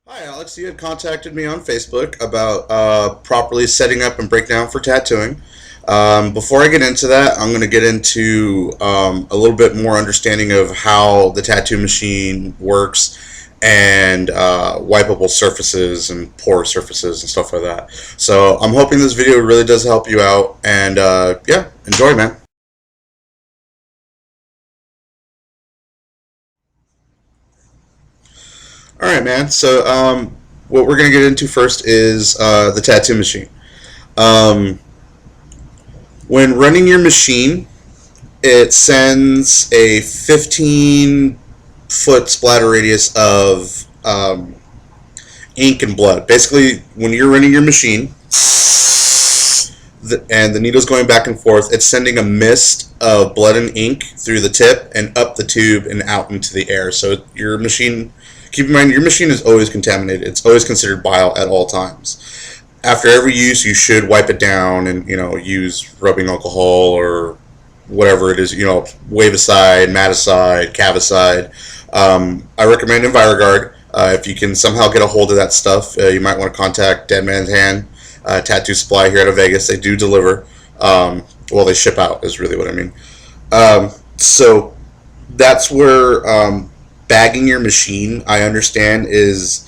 Hi, Alex. You had contacted me on Facebook about properly setting up and breakdown for tattooing. Before I get into that, I'm going to get into a little bit more understanding of how the tattoo machine works and wipeable surfaces and porous surfaces and stuff like that. So I'm hoping this video really does help you out. And yeah, enjoy, man. All right, man. So what we're going to get into first is the tattoo machine. Um, when running your machine, it sends a 15-foot splatter radius of ink and blood. Basically, when you're running your machine and the needle's going back and forth, it's sending a mist of blood and ink through the tip and up the tube and out into the air. So your machine, keep in mind, your machine is always contaminated. It's always considered bile at all times. After every use, you should wipe it down and use rubbing alcohol or whatever it is, wave aside, mat aside, cavicide. I recommend EnviroGuard. If you can somehow get a hold of that stuff, you might want to contact Dead Man's Hand Tattoo Supply here out of Vegas. They do deliver. Well, they ship out is really what I mean. So that's where bagging your machine, I understand, is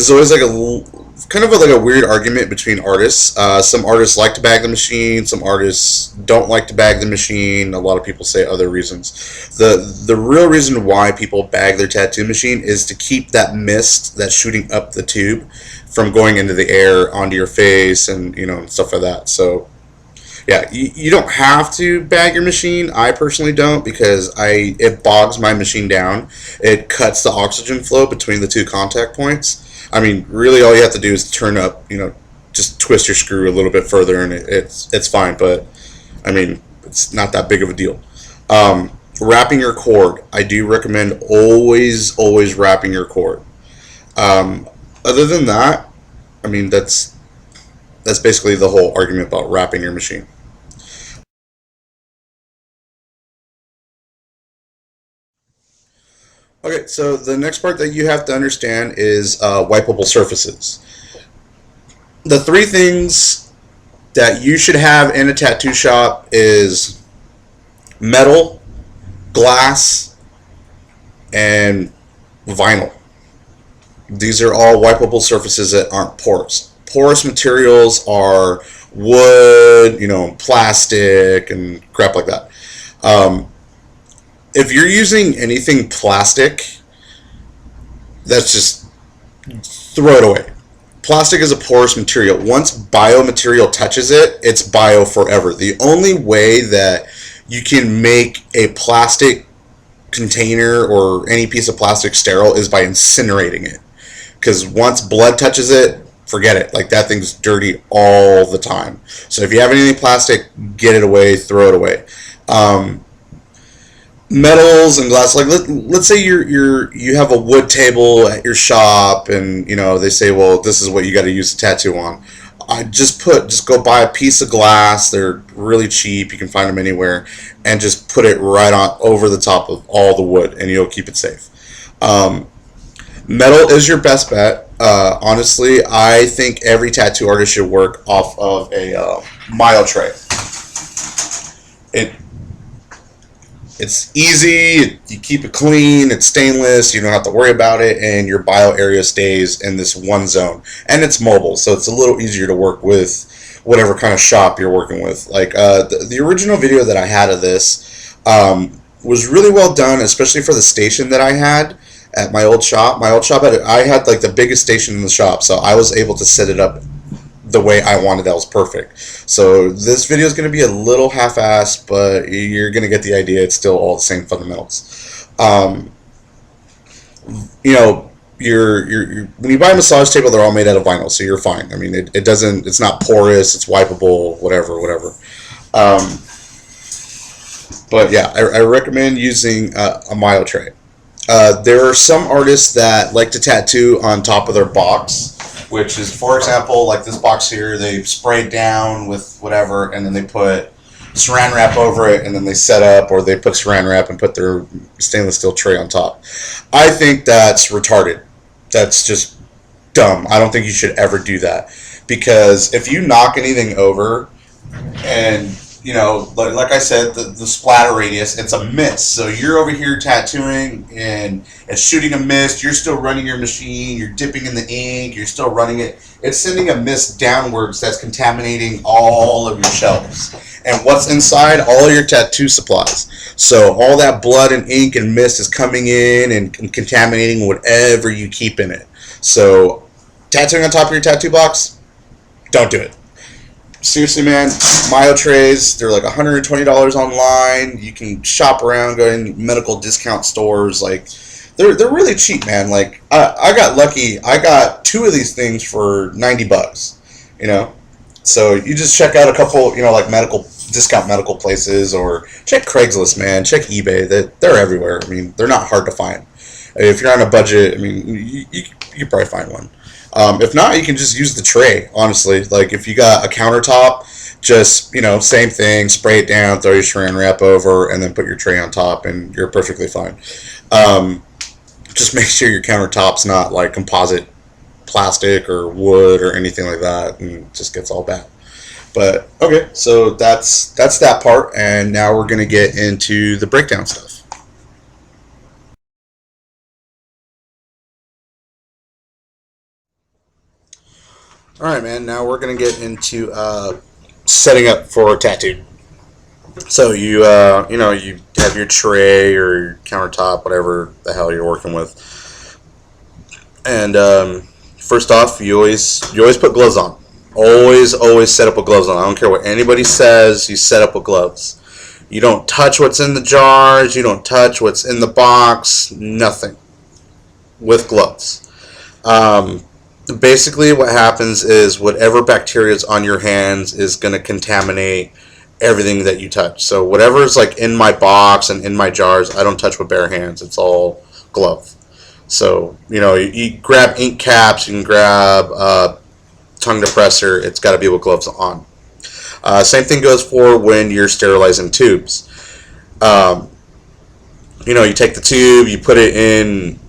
always like a kind of like a weird argument between artists. Some artists like to bag the machine. Some artists don't like to bag the machine. A lot of people say other reasons. The real reason why people bag their tattoo machine is to keep that mist that's shooting up the tube from going into the air onto your face and stuff like that. So yeah, you don't have to bag your machine. I personally don't because it bogs my machine down. It cuts the oxygen flow between the two contact points. I mean, really, all you have to do is turn up, just twist your screw a little bit further, and it's fine. But I mean, it's not that big of a deal. Wrapping your cord, I do recommend always wrapping your cord. Um, Other than that, I mean, that's basically the whole argument about wrapping your machine. Okay, so the next part that you have to understand is wipeable surfaces. The three things that you should have in a tattoo shop is metal, glass, and vinyl. These are all wipeable surfaces that aren't porous. Porous materials are wood, plastic, and crap like that. Um, if you're using anything plastic, that's just throw it away. Plastic is a porous material. Once biomaterial touches it, it's bio forever. The only way that you can make a plastic container or any piece of plastic sterile is by incinerating it. Because once blood touches it, forget it. Like that thing's dirty all the time. So if you have anything plastic, get it away, throw it away. Um, Metals and glass, like let's say you have a wood table at your shop and they say, well, this is what you got to use the tattoo on. I just go buy a piece of glass. They're really cheap, you can find them anywhere, and just put it right on over the top of all the wood and you'll keep it safe. um, Metal is your best bet. Honestly, I think every tattoo artist should work off of a mile tray. It it's easy. You keep it clean. It's stainless. You don't have to worry about it, and your bio area stays in this one zone. And it's mobile, so it's a little easier to work with whatever kind of shop you're working with. Like the original video that I had of this was really well done, especially for the station that I had at my old shop. My old shop I had like the biggest station in the shop, so I was able to set it up the way I wanted. That was perfect. So this video is going to be a little half-assed, but you're going to get the idea. It's still all the same fundamentals. You know, when you buy a massage table, they're all made out of vinyl, so you're fine. I mean, it doesn't. It's not porous. It's wipeable. Whatever. Um, but yeah, I recommend using a mile tray. There are some artists that like to tattoo on top of their box, which is, for example, like this box here. They spray it down with whatever, and then they put saran wrap over it, and then they set up, or they put saran wrap and put their stainless steel tray on top. I think that's retarded. That's just dumb. I don't think you should ever do that, because if you knock anything over, and like I said, the splatter radius, it's a mist. So you're over here tattooing and it's shooting a mist. You're still running your machine. You're dipping in the ink. You're still running it. It's sending a mist downwards that's contaminating all of your shelves. And what's inside? All of your tattoo supplies. So all that blood and ink and mist is coming in and contaminating whatever you keep in it. So tattooing on top of your tattoo box, don't do it. Seriously, man, Myo trays, they're like $120 online. You can shop around, go in medical discount stores. Like, they're really cheap, man. Like, I got lucky. I got 2 of these things for $90. So you just check out a couple, like discount medical places, or check Craigslist, man. Check eBay. They're everywhere. I mean, they're not hard to find. If you're on a budget, I mean, you can probably find one. If not, you can just use the tray, honestly. Like, if you got a countertop, just, same thing, spray it down, throw your saran wrap over, and then put your tray on top, and you're perfectly fine. Just make sure your countertop's not, like, composite plastic or wood or anything like that, and it just gets all bad. But, okay, so that's that part, and now we're going to get into the breakdown stuff. All right, man. Now we're gonna get into setting up for a tattoo. So you you have your tray or your countertop, whatever the hell you're working with, and first off, you always put gloves on. Always set up with gloves on. I don't care what anybody says. You set up with gloves. You don't touch what's in the jars. You don't touch what's in the box. Nothing with gloves. Basically what happens is whatever bacteria is on your hands is going to contaminate everything that you touch. So whatever's like in my box and in my jars, I don't touch with bare hands. It's all glove. So you grab ink caps, you can grab tongue depressor. It's got to be with gloves on. Same thing goes for when you're sterilizing tubes. You take the tube, you put it in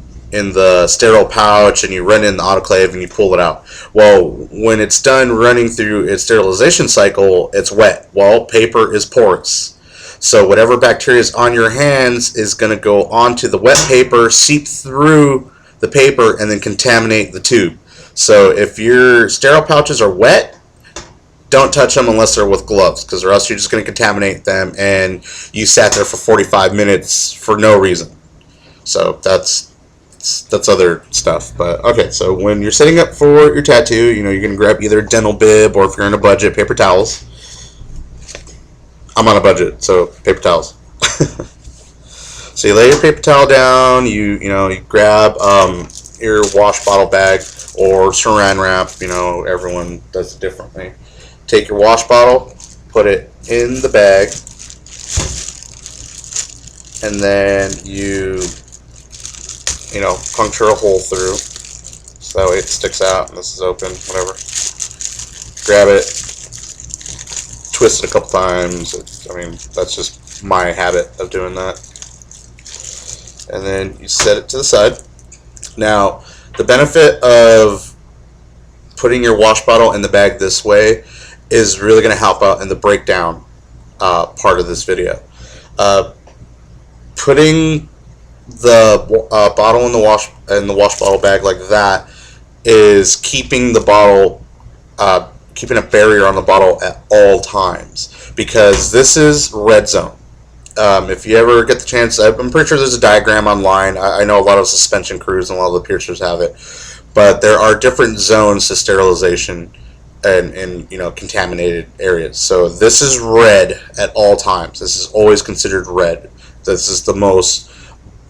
the sterile pouch, and you run it in the autoclave and you pull it out. Well, when it's done running through its sterilization cycle, it's wet. Well, paper is porous. So whatever bacteria is on your hands is going to go onto the wet paper, seep through the paper, and then contaminate the tube. So if your sterile pouches are wet, don't touch them unless they're with gloves, because or else you're just going to contaminate them, and you sat there for 45 minutes for no reason. So that's other stuff. But okay, so when you're setting up for your tattoo, you're going to grab either a dental bib, or if you're on a budget, paper towels. I'm on a budget, so paper towels. So you lay your paper towel down, you grab your wash bottle bag or saran wrap. Everyone does it differently. Take your wash bottle, put it in the bag, and then you puncture a hole through, so that way it sticks out and this is open, whatever. Grab it, twist it a couple times. That's just my habit of doing that. And then you set it to the side. Now, the benefit of putting your wash bottle in the bag this way is really going to help out in the breakdown part of this video. Putting the bottle in the wash bottle bag like that is keeping the bottle, keeping a barrier on the bottle at all times, because this is red zone. If you ever get the chance, I'm pretty sure there's a diagram online. I know a lot of suspension crews and a lot of the piercers have it, but there are different zones to sterilization and contaminated areas. So this is red at all times. This is always considered red. This is the most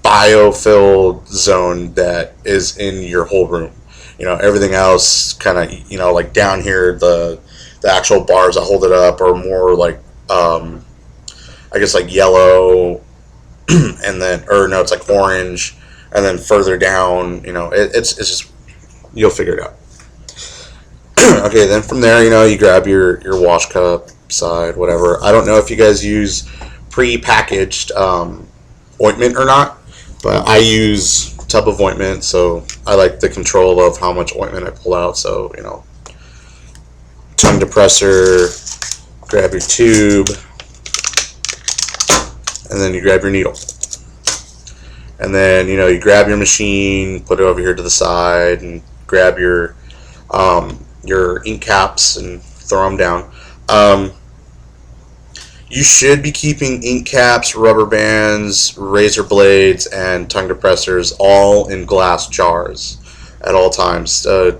biofilled zone that is in your whole room. Everything else kind of, like down here, the actual bars that hold it up are more like, I guess like yellow, and then, or no, it's like orange, and then further down, it's just, you'll figure it out. Okay, then from there, you grab your wash cup, side, whatever. I don't know if you guys use pre-packaged ointment or not. But I use tub of ointment, so I like the control of how much ointment I pull out. So, tongue depressor, grab your tube, and then you grab your needle. And then, you grab your machine, put it over here to the side, and grab your ink caps and throw them down. You should be keeping ink caps, rubber bands, razor blades, and tongue depressors all in glass jars at all times. I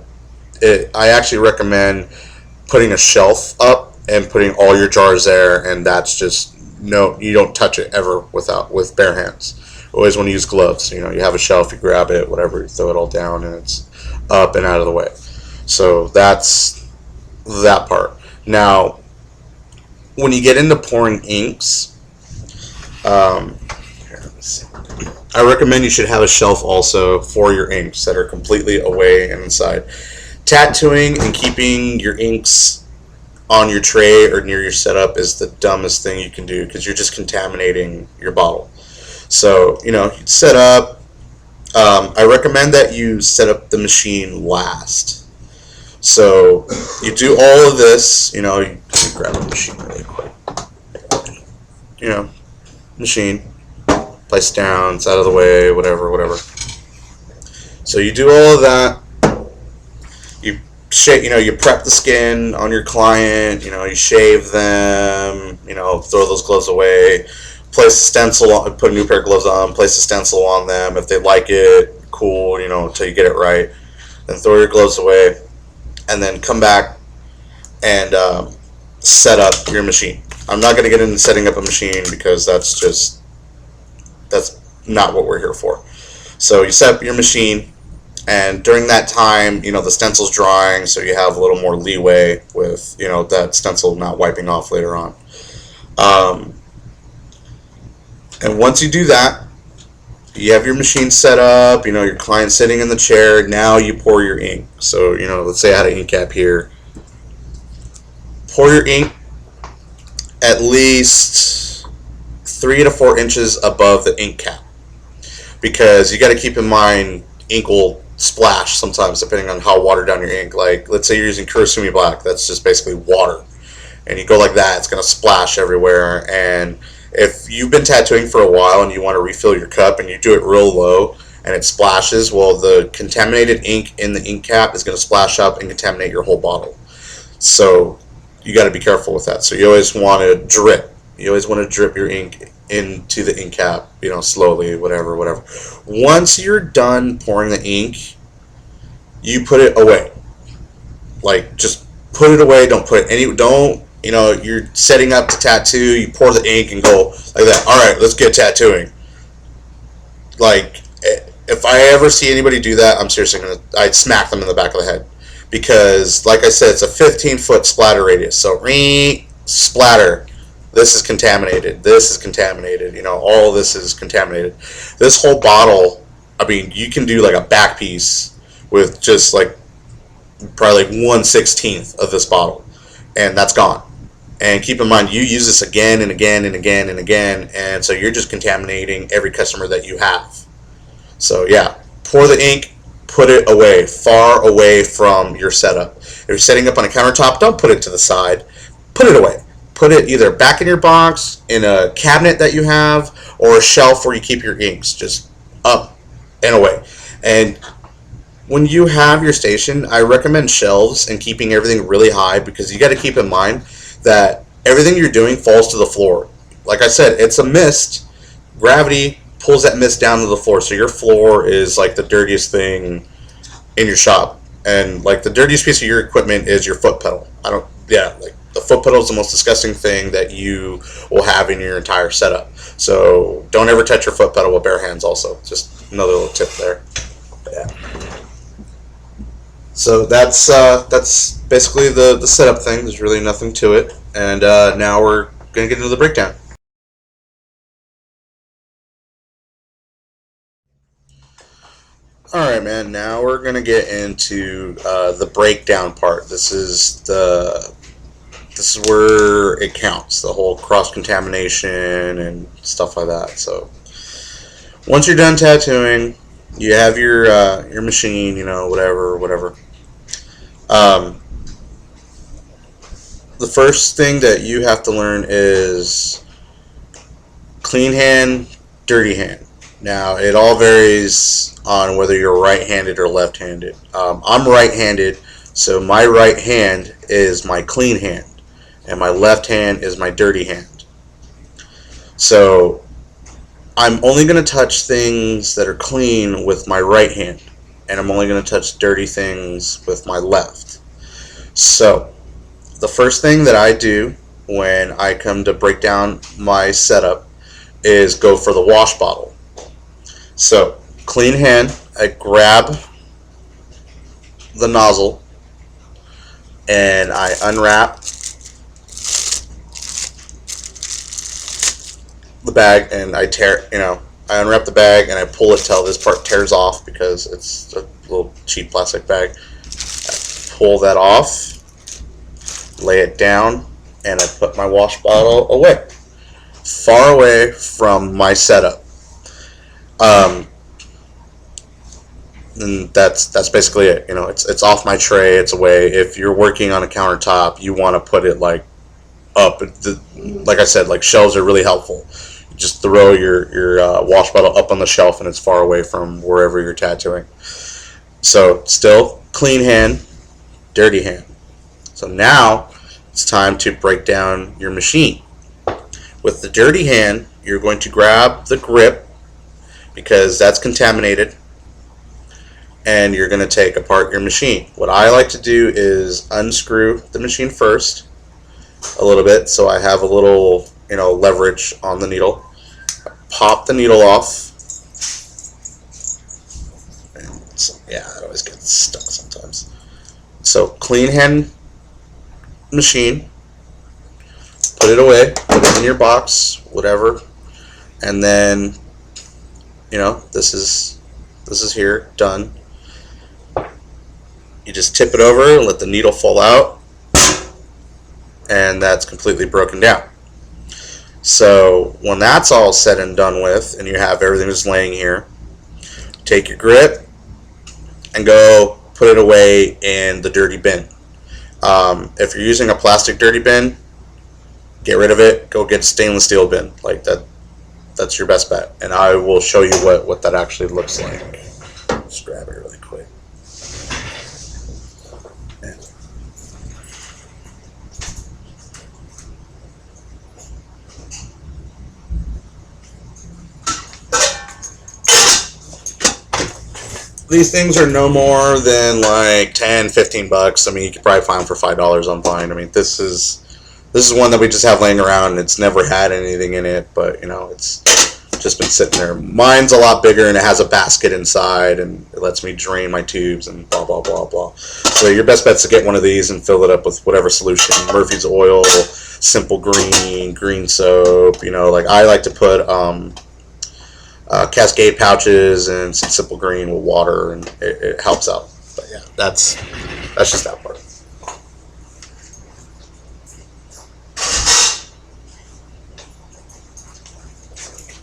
actually recommend putting a shelf up and putting all your jars there, and that's just you don't touch it ever with bare hands. Always want to use gloves. You have a shelf, you grab it, whatever, you throw it all down, and it's up and out of the way. So that's that part. Now, when you get into pouring inks, here, let me see. I recommend you should have a shelf also for your inks that are completely away and inside. Tattooing and keeping your inks on your tray or near your setup is the dumbest thing you can do, because you're just contaminating your bottle. So, you set up. I recommend that you set up the machine last. So you do all of this, you grab a machine really quick. Machine, place it down, it's out of the way, whatever. So you do all of that. You prep the skin on your client, you shave them, throw those gloves away, place the stencil on, put a new pair of gloves on, place the stencil on them. If they like it, cool, until you get it right. Then throw your gloves away, and then come back and set up your machine. I'm not going to get into setting up a machine because that's not what we're here for. So you set up your machine, and during that time, the stencil's drying, so you have a little more leeway with, that stencil not wiping off later on. And once you do that, you have your machine set up, your client sitting in the chair. Now you pour your ink. So, let's say I had an ink cap here. Pour your ink at least 3 to 4 inches above the ink cap, because you got to keep in mind ink will splash sometimes depending on how watered down your ink. Like, let's say you're using Kurosumi Black, that's just basically water, and you go like that, it's going to splash everywhere. And if you've been tattooing for a while and you want to refill your cup and you do it real low and it splashes, well, the contaminated ink in the ink cap is going to splash up and contaminate your whole bottle. So you got to be careful with that. So you always want to drip. You always want to drip your ink into the ink cap, slowly, whatever. Once you're done pouring the ink, you put it away. Like, just put it away. Don't put it you're setting up to tattoo, you pour the ink and go like that. All right, let's get tattooing. Like, if I ever see anybody do that, I'm seriously I'd smack them in the back of the head. Because, like I said, it's a 15-foot splatter radius. So, splatter. This is contaminated. This is contaminated. All of this is contaminated. This whole bottle, you can do like a back piece with just like probably like 1/16 of this bottle, and that's gone. And keep in mind, you use this again and again and again and again, and so you're just contaminating every customer that you have. So yeah, pour the ink, put it away, far away from your setup. If you're setting up on a countertop, don't put it to the side. Put it away. Put it either back in your box, in a cabinet that you have, or a shelf where you keep your inks, just up and away. And when you have your station, I recommend shelves and keeping everything really high, because you got to keep in mind that everything you're doing falls to the floor. Like I said, it's a mist. Gravity pulls that mist down to the floor, so your floor is like the dirtiest thing in your shop. And like the dirtiest piece of your equipment is your foot pedal. Like the foot pedal is the most disgusting thing that you will have in your entire setup. So don't ever touch your foot pedal with bare hands also. Just another little tip there. Yeah. So that's basically the setup thing. There's really nothing to it. And now we're going to get into the breakdown. Alright, man, now we're going to get into the breakdown part. This is where it counts, the whole cross-contamination and stuff like that. So Once you're done tattooing, you have your machine, whatever. Um, the first thing that you have to learn is clean hand, dirty hand. Now, it all varies on whether you're right-handed or left-handed. I'm right-handed, so my right hand is my clean hand, and my left hand is my dirty hand. So I'm only going to touch things that are clean with my right hand, and I'm only going to touch dirty things with my left. So the first thing that I do when I come to break down my setup is go for the wash bottle. So clean hand, I grab the nozzle and I unwrap the bag, and I I unwrap the bag and I pull it till this part tears off because it's a little cheap plastic bag. I pull that off, lay it down, and I put my wash bottle away, far away from my setup. And that's basically it. It's off my tray. It's away. If you're working on a countertop, you want to put it like up. Like I said, like shelves are really helpful. Just throw your wash bottle up on the shelf, and it's far away from wherever you're tattooing. So still clean hand, dirty hand. So now it's time to break down your machine. With the dirty hand, you're going to grab the grip because that's contaminated, and you're going to take apart your machine. What I like to do is unscrew the machine first a little bit so I have a little leverage on the needle. Pop the needle off, and it always gets stuck sometimes. So clean hand machine, put it away, put it in your box, whatever, and then this is here done. You just tip it over and let the needle fall out, and that's completely broken down. So when that's all said and done with, and you have everything just laying here, take your grip and go put it away in the dirty bin. If you're using a plastic dirty bin, get rid of it. Go get a stainless steel bin. Like that's your best bet. And I will show you what that actually looks like. Just grab it really quick. These things are no more than like $10-15. I mean, you could probably find them for $5 online. I mean, this is one that we just have laying around, and it's never had anything in it, but it's just been sitting there. Mine's a lot bigger, and it has a basket inside, and it lets me drain my tubes and blah blah blah blah. So your best bet's to get one of these and fill it up with whatever solution: Murphy's oil, simple green soap. Like I like to put Cascade pouches and some simple green with water, and it helps out. But yeah, that's just that part.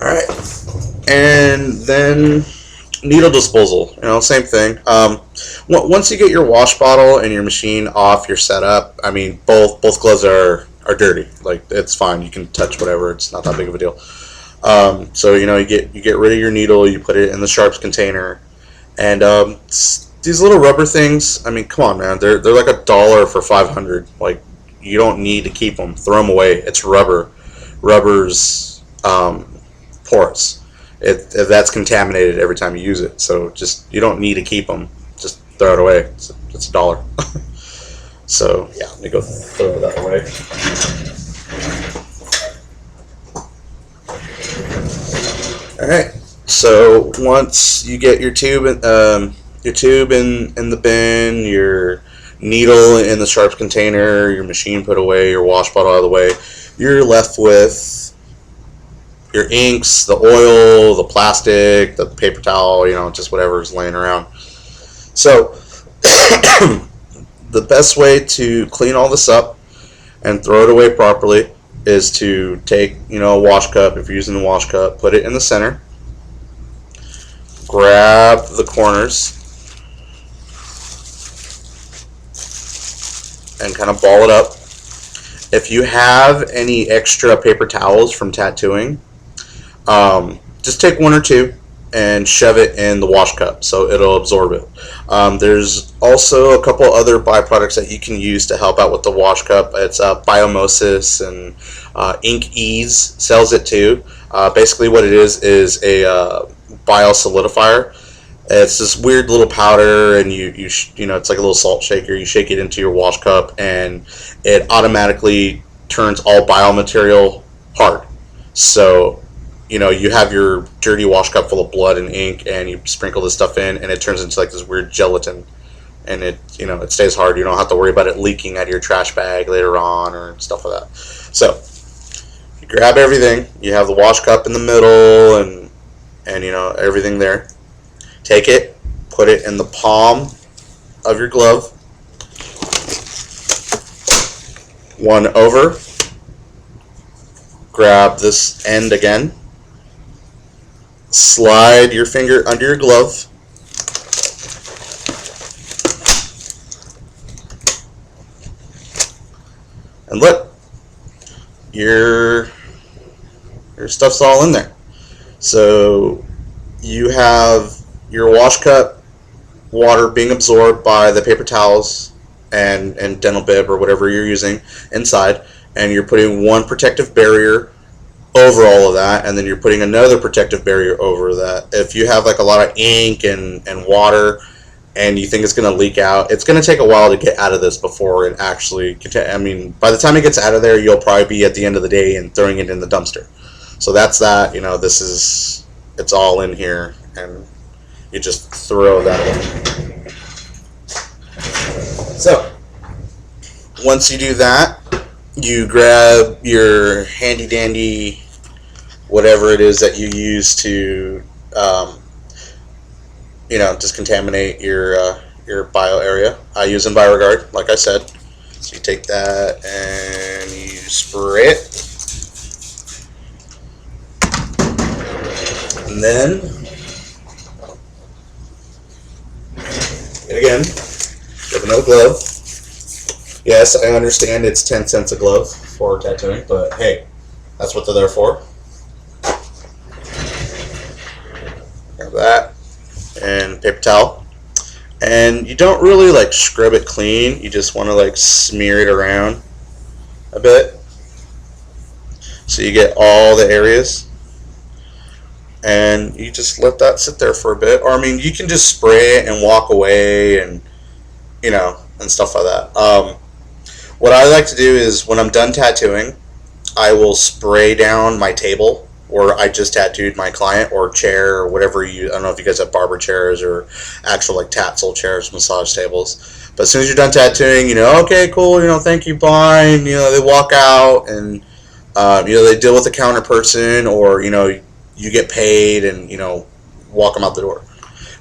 Alright, and then needle disposal, same thing. Once you get your wash bottle and your machine off your setup, I mean, both gloves are dirty. Like, it's fine, you can touch whatever, it's not that big of a deal. So you get rid of your needle, you put it in the sharps container, and these little rubber things, I mean, come on, man, they're like $1 for 500. Like, you don't need to keep them, throw them away. It's rubber. Rubber's porous. If that's contaminated every time you use it, so you don't need to keep them. Just throw it away. It's $1. So yeah, let me go throw that away. All right. So once you get your tube in the bin, your needle in the sharps container, your machine put away, your wash bottle out of the way, you're left with your inks, the oil, the plastic, the paper towel, just whatever's laying around. So the best way to clean all this up and throw it away properly is to take, a wash cup. If you're using a wash cup, put it in the center, grab the corners and kind of ball it up. If you have any extra paper towels from tattooing, just take one or two and shove it in the wash cup so it'll absorb it. There's also a couple other byproducts that you can use to help out with the wash cup. It's Biomosis, and Ink Ease sells it too. Basically what it is a biosolidifier. It's this weird little powder, and you know, it's like a little salt shaker. You shake it into your wash cup, and it automatically turns all biomaterial hard. So, you know, you have your dirty wash cup full of blood and ink, and you sprinkle this stuff in, and it turns into like this weird gelatin, and it, you know, it stays hard. You don't have to worry about it leaking out of your trash bag later on or stuff like that. So, you grab everything. You have the wash cup in the middle, and you know, everything there. Take it, put it in the palm of your glove, one over, grab this end again, slide your finger under your glove, and look, your stuff's all in there. So you have your wash cup water being absorbed by the paper towels and dental bib or whatever you're using inside, and you're putting one protective barrier over all of that, and then you're putting another protective barrier over that. If you have like a lot of ink and water and you think it's going to leak out, it's going to take a while to get out of this before it actually, I mean, by the time it gets out of there, you'll probably be at the end of the day and throwing it in the dumpster. So that's that. You know, this is, it's all in here, and you just throw that in. So, once you do that, you grab your handy dandy, whatever it is that you use to, you know, discontaminate your bio area. I use EnviroGuard, like I said. So you take that and you spray it. And then, again, with another glove. Yes, I understand it's 10 cents a glove for tattooing, but hey, that's what they're there for. Grab that, and paper towel. And you don't really like scrub it clean, you just want to like smear it around a bit so you get all the areas. And you just let that sit there for a bit, or I mean, you can just spray it and walk away, and you know, and stuff like that. What I like to do is when I'm done tattooing, I will spray down my table where I just tattooed my client, or chair, or whatever you, I don't know if you guys have barber chairs or actual like tassel chairs, massage tables. But as soon as you're done tattooing, you know, okay, cool, you know, thank you, bye, and, you know, they walk out, and you know, they deal with the counter person, or you know, you get paid, and you know, walk them out the door.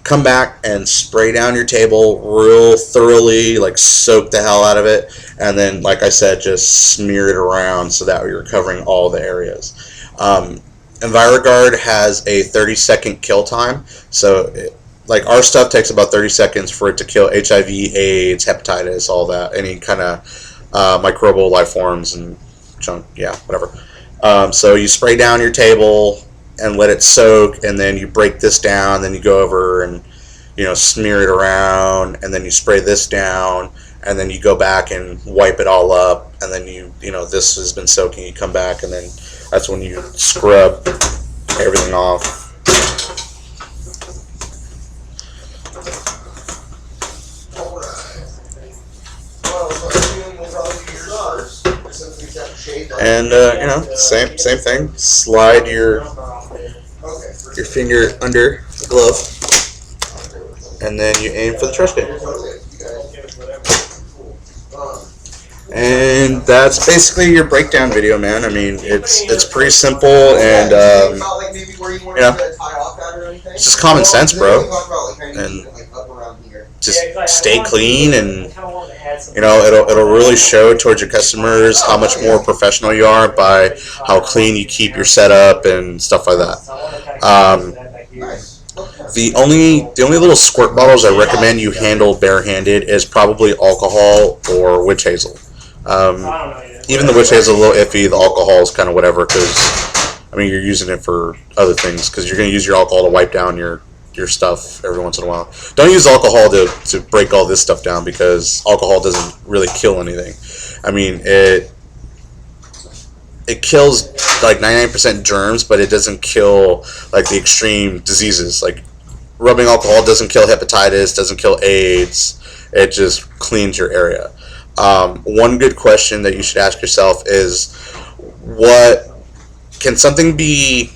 Come back and spray down your table real thoroughly, like soak the hell out of it, and then, like I said, just smear it around so that you're covering all the areas. EnviroGuard has a 30-second kill time, so like our stuff takes about 30 seconds for it to kill HIV, AIDS, hepatitis, all that, any kind of microbial life forms and junk, yeah, whatever. So you spray down your table and let it soak, and then you break this down, then you go over and, you know, smear it around, and then you spray this down, and then you go back and wipe it all up, and then you know, this has been soaking, you come back, and then that's when you scrub everything off. And you know, same thing. Slide your finger under the glove, and then you aim for the trash can. And that's basically your breakdown video, man. I mean, it's pretty simple, and you know, it's just common sense, bro. And just stay clean, and you know, it'll really show towards your customers how much more professional you are by how clean you keep your setup and stuff like that. The only little squirt bottles I recommend you handle barehanded is probably alcohol or witch hazel. Um, Even the witch hazel is a little iffy. The alcohol is kind of whatever because I mean you're using it for other things because you're going to use your alcohol to wipe down your stuff every once in a while. Don't use alcohol to break all this stuff down because alcohol doesn't really kill anything. I mean it kills like 99% germs, but it doesn't kill like the extreme diseases. Like rubbing alcohol doesn't kill hepatitis, doesn't kill AIDS. It just cleans your area. One good question that you should ask yourself is, what can something be,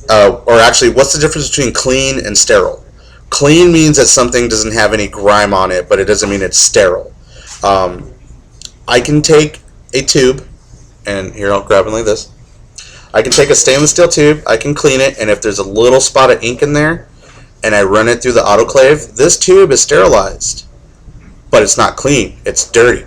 or actually, what's the difference between clean and sterile? Clean means that something doesn't have any grime on it, but it doesn't mean it's sterile. Um, I can take a tube, and here I'll grab it like this. I can take a stainless steel tube, I can clean it, and if there's a little spot of ink in there, and I run it through the autoclave, this tube is sterilized. But it's not clean, it's dirty.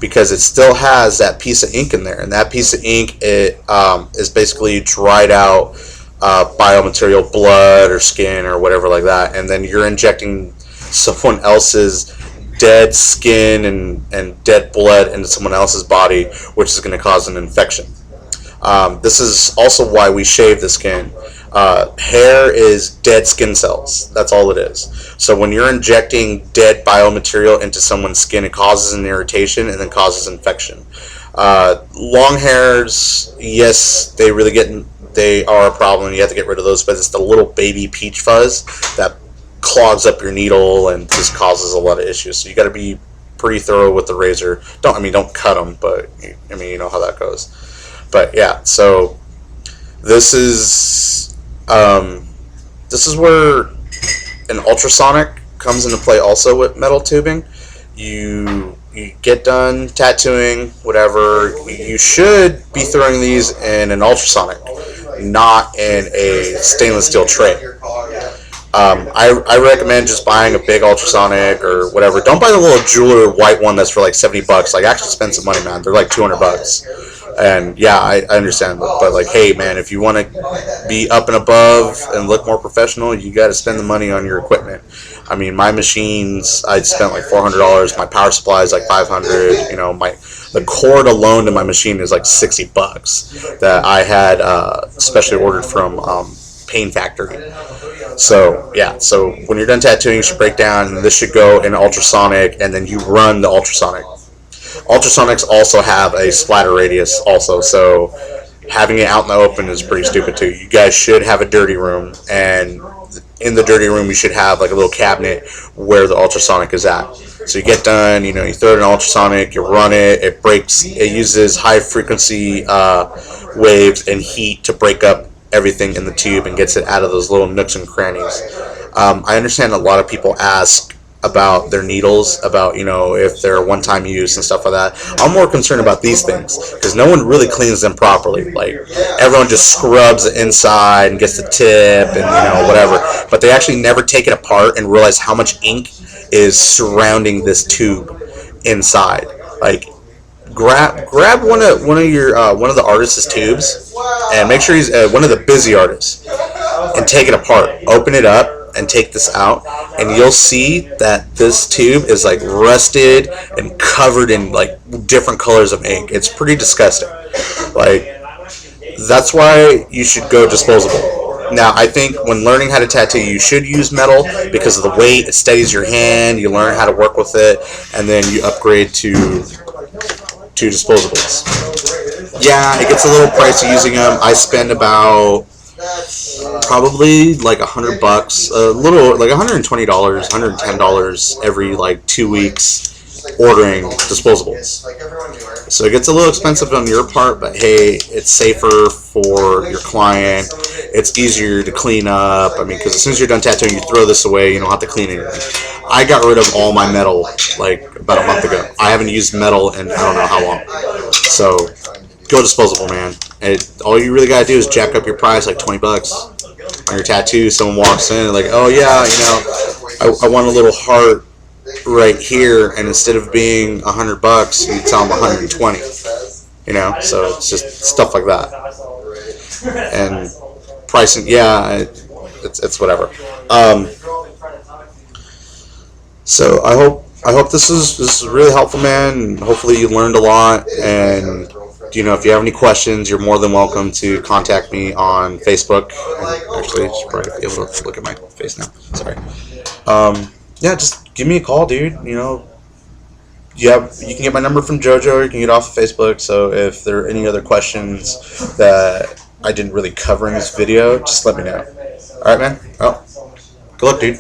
Because it still has that piece of ink in there. And that piece of ink is basically dried out biomaterial, blood or skin or whatever like that. And then you're injecting someone else's dead skin and dead blood into someone else's body, which is going to cause an infection. This is also why we shave the skin. Hair is dead skin cells. That's all it is. So when you're injecting dead biomaterial into someone's skin, it causes an irritation and then causes infection. Long hairs, yes, they are a problem. You have to get rid of those, but it's the little baby peach fuzz that clogs up your needle and just causes a lot of issues. So you got to be pretty thorough with the razor. Don't cut them, but you know how that goes. But yeah, so this is where an ultrasonic comes into play also with metal tubing. You get done tattooing, whatever. You should be throwing these in an ultrasonic, not in a stainless steel tray. I recommend just buying a big ultrasonic or whatever. Don't buy the little jeweler white one that's for like $70. Like, actually spend some money, man. They're like $200. And yeah, I understand, but like, hey, man, if you want to be up and above and look more professional, you got to spend the money on your equipment. I mean, my machines, I spent like $400. My power supply is like $500. You know, the cord alone to my machine is like $60 that I had specially ordered from Pain Factory. So yeah, so when you're done tattooing, you should break down. This should go in ultrasonic, and then you run the ultrasonic. Ultrasonics also have a splatter radius also, so having it out in the open is pretty stupid too. You guys should have a dirty room, and in the dirty room you should have like a little cabinet where the ultrasonic is at. So you get done, you throw it in ultrasonic, you run it, it uses high frequency waves and heat to break up everything in the tube and gets it out of those little nooks and crannies. I understand a lot of people ask about their needles, about if they're one-time use and stuff like that. I'm more concerned about these things because no one really cleans them properly. Like, everyone just scrubs the inside and gets the tip and whatever, but they actually never take it apart and realize how much ink is surrounding this tube inside. Like, grab one of the artist's tubes and make sure he's one of the busy artists, and take it apart, open it up and take this out, and you'll see that this tube is like rusted and covered in like different colors of ink. It's pretty disgusting. Like, that's why you should go disposable. Now, I think when learning how to tattoo, you should use metal because of the weight. It steadies your hand, you learn how to work with it, and then you upgrade to disposables. Yeah, it gets a little pricey using them. I spend about probably like $100, a little like $120, $110 every like 2 weeks ordering disposables. So it gets a little expensive on your part, but hey, it's safer for your client. It's easier to clean up. I mean, because as soon as you're done tattooing, you throw this away. You don't have to clean anything. I got rid of all my metal like about a month ago. I haven't used metal in I don't know how long. So go disposable, man. All you really gotta do is jack up your price like $20 on your tattoo. Someone walks in and like, oh yeah, I want a little heart right here, and instead of being $100, you tell them 120. So it's just stuff like that. And pricing, yeah, it's whatever. So I hope this is really helpful, man. And hopefully you learned a lot. And if you have any questions, you're more than welcome to contact me on Facebook. And actually, I should probably be able to look at my face now. Sorry. Yeah, just give me a call, dude. You can get my number from JoJo, or you can get it off of Facebook. So if there are any other questions that I didn't really cover in this video, just let me know. All right, man. Well, good luck, dude.